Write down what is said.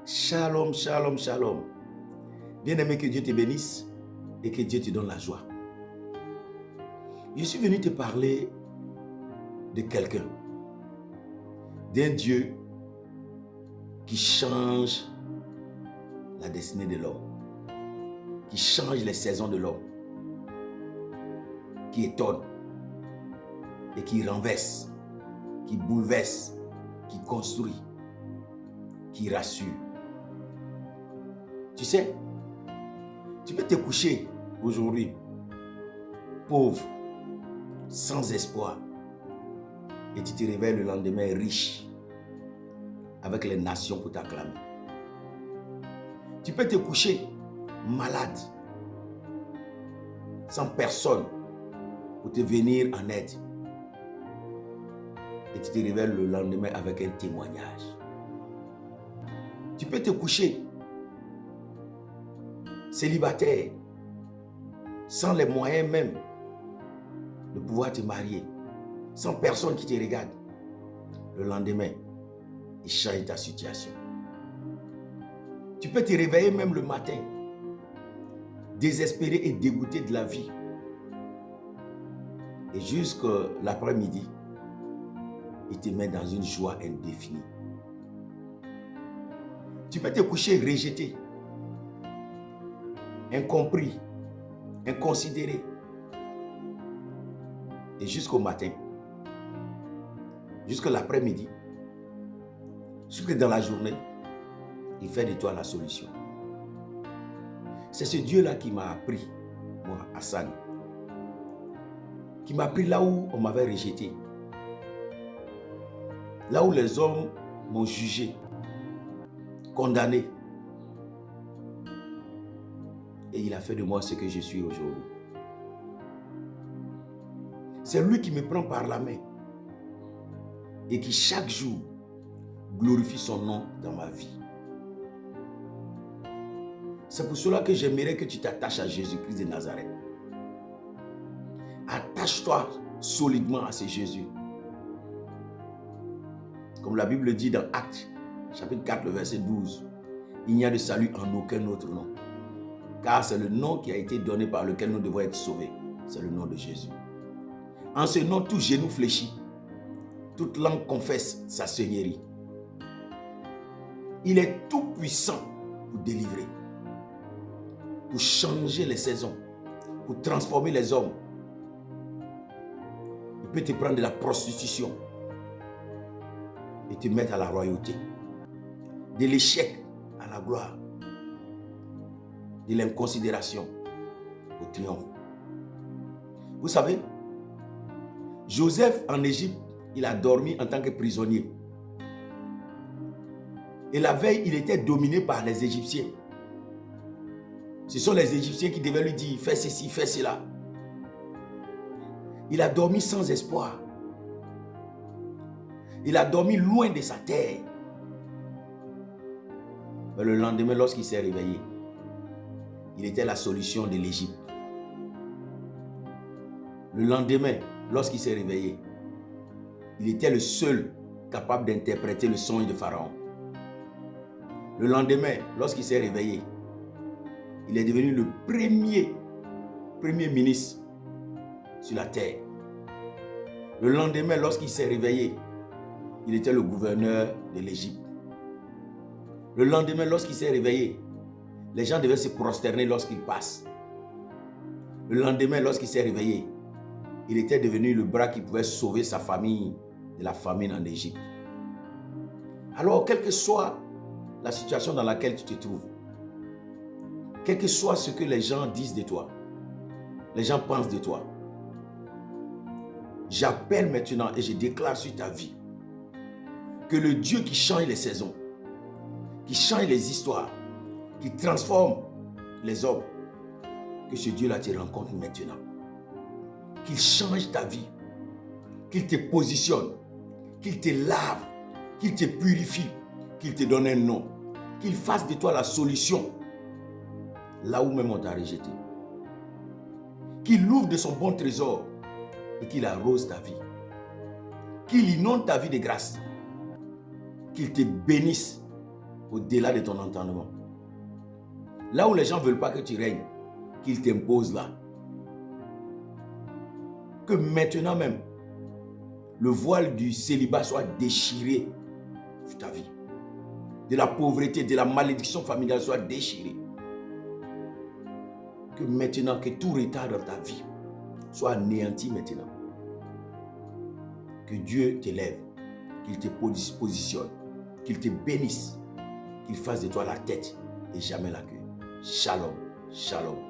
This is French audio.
Shalom, shalom, shalom. Bien-aimé, que Dieu te bénisse et que Dieu te donne la joie. Je suis venu te parler de quelqu'un, d'un Dieu qui change la destinée de l'homme, qui change les saisons de l'homme, qui étonne et qui renverse, qui bouleverse, qui construit, qui rassure. Tu sais, tu peux te coucher aujourd'hui pauvre, sans espoir, et tu te réveilles le lendemain riche, avec les nations pour t'acclamer. Tu peux te coucher malade, sans personne pour te venir en aide, et tu te réveilles le lendemain avec un témoignage. Tu peux te coucher célibataire, sans les moyens même de pouvoir te marier, sans personne qui te regarde. Le lendemain, il change ta situation. Tu peux te réveiller même le matin, désespéré et dégoûté de la vie. Et jusqu'à l'après-midi, il te met dans une joie indéfinie. Tu peux te coucher rejeté, incompris, inconsidéré. Et jusqu'au matin, jusqu'à l'après-midi, jusque dans la journée, il fait de toi la solution. C'est ce Dieu-là qui m'a appris, moi, Hassan, qui m'a appris là où on m'avait rejeté, là où les hommes m'ont jugé, condamné. Et il a fait de moi ce que je suis aujourd'hui. C'est lui qui me prend par la main et qui chaque jour glorifie son nom dans ma vie. C'est pour cela que j'aimerais que tu t'attaches à Jésus-Christ de Nazareth. Attache-toi solidement à ce Jésus. Comme la Bible dit dans Actes, chapitre 4, le verset 12, il n'y a de salut en aucun autre nom. Car c'est le nom qui a été donné par lequel nous devons être sauvés. C'est le nom de Jésus. En ce nom, tout genou fléchit, toute langue confesse sa seigneurie. Il est tout puissant pour délivrer, pour changer les saisons, pour transformer les hommes. Il peut te prendre de la prostitution et te mettre à la royauté, de l'échec à la gloire, de l'inconsidération au triomphe. Vous savez, Joseph en Égypte, il a dormi en tant que prisonnier. Et la veille, il était dominé par les Égyptiens. Ce sont les Égyptiens qui devaient lui dire, fais ceci, fais cela. Il a dormi sans espoir. Il a dormi loin de sa terre. Mais le lendemain, lorsqu'il s'est réveillé, il était la solution de l'Égypte. Le lendemain, lorsqu'il s'est réveillé, il était le seul capable d'interpréter le songe de Pharaon. Le lendemain, lorsqu'il s'est réveillé, il est devenu le premier ministre sur la terre. Le lendemain, lorsqu'il s'est réveillé, il était le gouverneur de l'Égypte. Le lendemain, lorsqu'il s'est réveillé, les gens devaient se prosterner lorsqu'il passe. Le lendemain, lorsqu'il s'est réveillé, il était devenu le bras qui pouvait sauver sa famille de la famine en Égypte. Alors, quelle que soit la situation dans laquelle tu te trouves, quel que soit ce que les gens disent de toi, les gens pensent de toi, j'appelle maintenant et je déclare sur ta vie que le Dieu qui change les saisons, qui change les histoires, qui transforme les hommes, que ce Dieu-là te rencontre maintenant. Qu'il change ta vie, qu'il te positionne, qu'il te lave, qu'il te purifie, qu'il te donne un nom, qu'il fasse de toi la solution là où même on t'a rejeté. Qu'il ouvre de son bon trésor et qu'il arrose ta vie. Qu'il inonde ta vie de grâce. Qu'il te bénisse au-delà de ton entendement. Là où les gens ne veulent pas que tu règnes, qu'ils t'imposent là. Que maintenant même, le voile du célibat soit déchiré sur ta vie. De la pauvreté, de la malédiction familiale soit déchiré. Que maintenant, que tout retard dans ta vie soit anéanti maintenant. Que Dieu t'élève, qu'il te positionne, qu'il te bénisse, qu'il fasse de toi la tête et jamais la queue. Shalom, shalom.